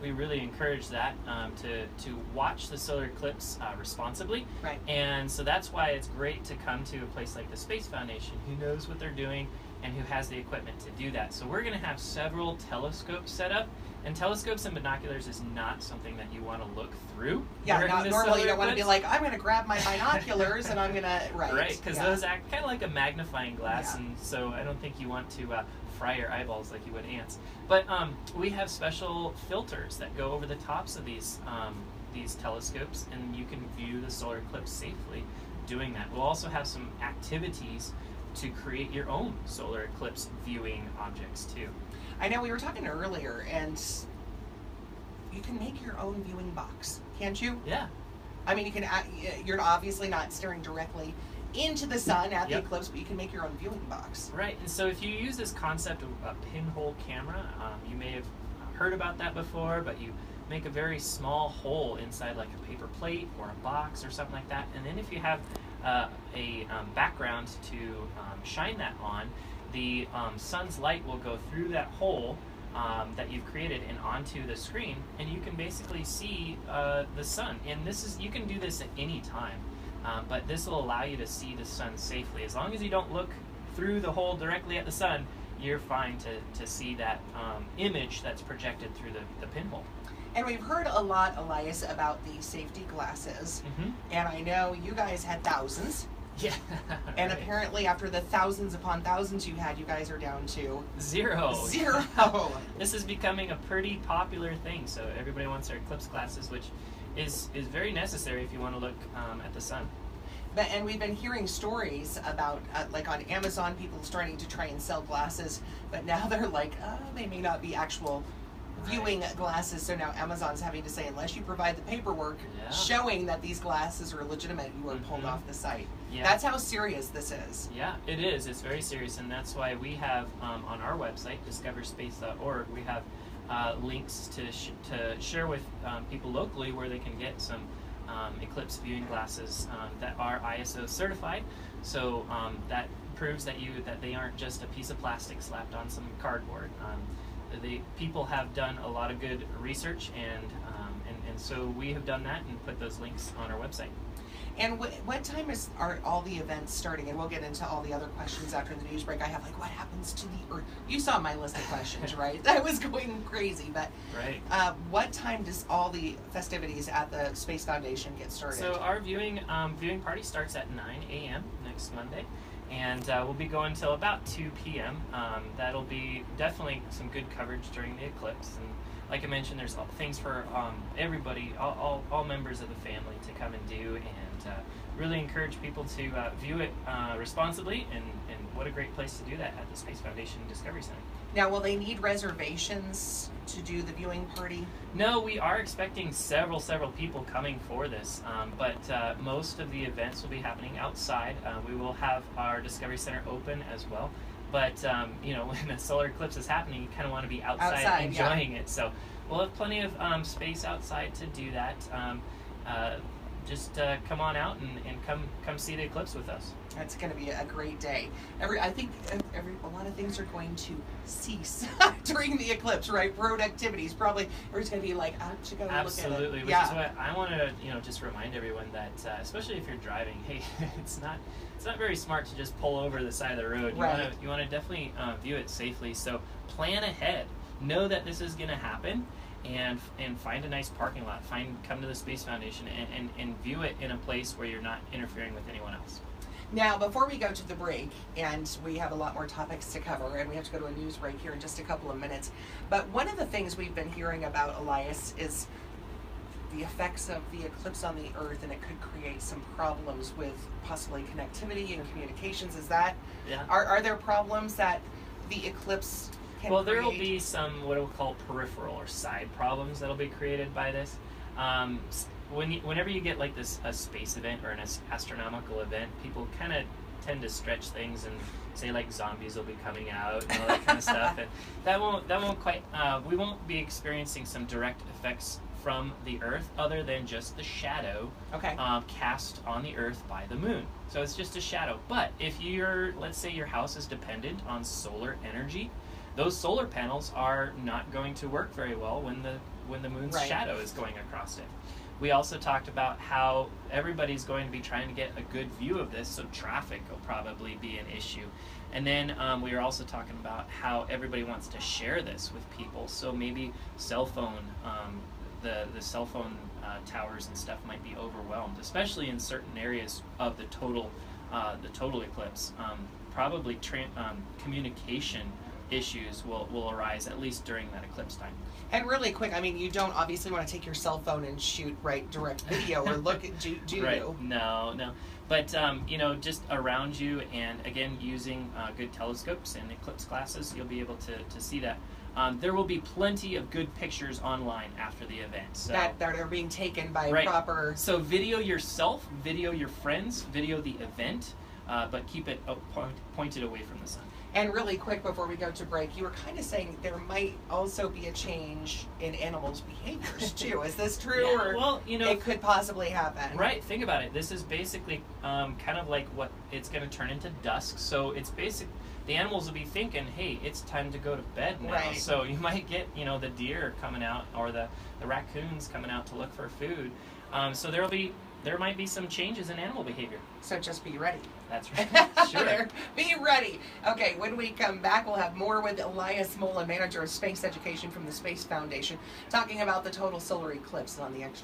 we really encourage that to watch the solar eclipse responsibly. Right. And so that's why it's great to come to a place like the Space Foundation, who knows what they're doing and who has the equipment to do that. So we're going to have several telescopes set up, and telescopes and binoculars is not something that you want to look through. Yeah, normally you don't want to be like, I'm going to grab my binoculars and I'm going to, Right, because those act kind of like a magnifying glass, and so I don't think you want to fry your eyeballs like you would ants. But we have special filters that go over the tops of these telescopes, and you can view the solar eclipse safely doing that. We'll also have some activities to create your own solar eclipse viewing objects too. I know we were talking earlier, and you can make your own viewing box, can't you? Yeah. I mean, you're obviously not staring directly into the sun at the eclipse, but you can make your own viewing box. Right, and so if you use this concept of a pinhole camera, you may have heard about that before, but you make a very small hole inside like a paper plate or a box or something like that, and then if you have a background to shine that on, the sun's light will go through that hole that you've created and onto the screen, and you can basically see the sun. And you can do this at any time, but this will allow you to see the sun safely. As long as you don't look through the hole directly at the sun, you're fine to see that image that's projected through the pinhole. And we've heard a lot, Elias, about the safety glasses, and I know you guys had thousands. Yeah. And apparently after the thousands upon thousands you had, you guys are down to zero. This is becoming a pretty popular thing, so everybody wants their Eclipse glasses, which is very necessary if you want to look at the sun. And we've been hearing stories about, like on Amazon, people starting to try and sell glasses, but now they're like, they may not be actual viewing glasses, so now Amazon's having to say, unless you provide the paperwork showing that these glasses are legitimate, you are pulled off the site. Yeah. That's how serious this is. Yeah, it is. It's very serious, and that's why we have on our website, discoverspace.org, we have links to share with people locally where they can get some Eclipse viewing glasses that are ISO certified. So that proves that they aren't just a piece of plastic slapped on some cardboard. The people have done a lot of good research, and so we have done that and put those links on our website. And what time are all the events starting? And we'll get into all the other questions after the news break. I have what happens to the Earth? You saw my list of questions, right? That was going crazy. But what time does all the festivities at the Space Foundation get started? So our viewing party starts at 9 a.m. next Monday. And we'll be going till about 2 p.m. That'll be definitely some good coverage during the eclipse. And like I mentioned, there's things for everybody, all members of the family to come and do, and really encourage people to view it responsibly. And what a great place to do that at the Space Foundation Discovery Center. Now, will they need reservations to do the viewing party? No, we are expecting several people coming for this, but most of the events will be happening outside. We will have our Discovery Center open as well, but when a solar eclipse is happening, you kind of want to be outside enjoying it. So we'll have plenty of space outside to do that. Just come on out and come see the eclipse with us. It's going to be a great day. I think a lot of things are going to cease during the eclipse, right? Road activities probably. We're just going to be like, to go Absolutely, look at it. Which is what I want to just remind everyone that, especially if you're driving, hey, it's not very smart to just pull over the side of the road. You want to definitely view it safely. So plan ahead. Know that this is going to happen. And find a nice parking lot. Come to the Space Foundation and view it in a place where you're not interfering with anyone else. Now, before we go to the break, and we have a lot more topics to cover, and we have to go to a news break here in just a couple of minutes, but one of the things we've been hearing about, Elias, is the effects of the eclipse on the Earth, and it could create some problems with possibly connectivity and communications. Is that? Yeah. Are there problems that the eclipse can create? There will be some what we'll call peripheral or side problems that'll be created by this. Whenever you get like a space event or an astronomical event, people kind of tend to stretch things and say like zombies will be coming out and all that kind of stuff, and that won't quite. We won't be experiencing some direct effects from the Earth other than just the shadow cast on the Earth by the moon. So it's just a shadow. But if let's say your house is dependent on solar energy, those solar panels are not going to work very well when when the moon's Right. shadow is going across it. We also talked about how everybody's going to be trying to get a good view of this, so traffic will probably be an issue. And then we were also talking about how everybody wants to share this with people, so maybe cell phone, the cell phone towers and stuff might be overwhelmed, especially in certain areas of the total eclipse. Probably communication issues will arise, at least during that eclipse time. And really quick, I mean, you don't obviously want to take your cell phone and shoot direct video or look at do Right. you? No. But you know, just around you, and again, using good telescopes and eclipse glasses, you'll be able to see that. There will be plenty of good pictures online after the event. So That are being taken by Right. proper. So video yourself, video your friends, video the event, but keep it pointed away from the sun. And really quick before we go to break, you were kind of saying there might also be a change in animals' behaviors too. Is this true, Yeah, or well, you know, it could possibly happen? Right, think about it. This is basically kind of like what it's going to turn into dusk. So it's the animals will be thinking, hey, it's time to go to bed now. Right. So you might get, you know, the deer coming out, or the raccoons coming out to look for food. So there might be some changes in animal behavior. So just be ready. That's right. Sure. Be ready. Okay, when we come back, we'll have more with Elias Mola, Manager of Space Education from the Space Foundation, talking about the total solar eclipse on the Extra.